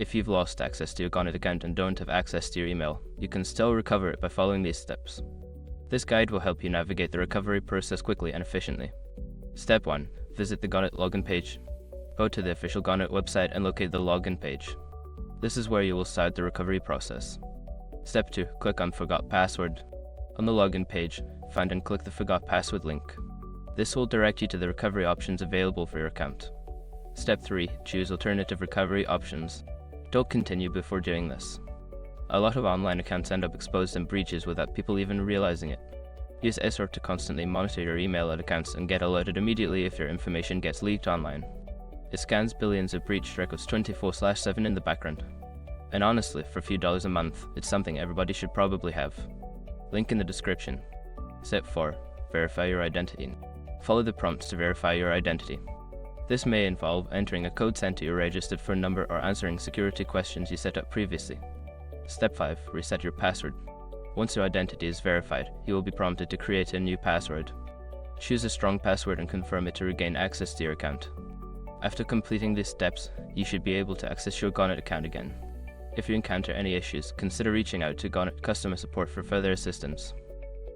If you've lost access to your Gonet account and don't have access to your email, you can still recover it by following these steps. This guide will help you navigate the recovery process quickly and efficiently. Step 1. Visit the Gonet login page. Go to the official Gonet website and locate the login page. This is where you will start the recovery process. Step 2. Click on Forgot Password. On the login page, find and click the Forgot Password link. This will direct you to the recovery options available for your account. Step 3. Choose alternative recovery options. Don't continue before doing this. A lot of online accounts end up exposed in breaches without people even realizing it. Use SR to constantly monitor your email accounts and get alerted immediately if your information gets leaked online. It scans billions of breach records 24/7 in the background. And honestly, for a few dollars a month, it's something everybody should probably have. Link in the description. Step 4. Verify your identity. Follow the prompts to verify your identity. This may involve entering a code sent to your registered phone number or answering security questions you set up previously. Step 5. Reset your password. Once your identity is verified, you will be prompted to create a new password. Choose a strong password and confirm it to regain access to your account. After completing these steps, you should be able to access your Gonet account again. If you encounter any issues, consider reaching out to Gonet customer support for further assistance.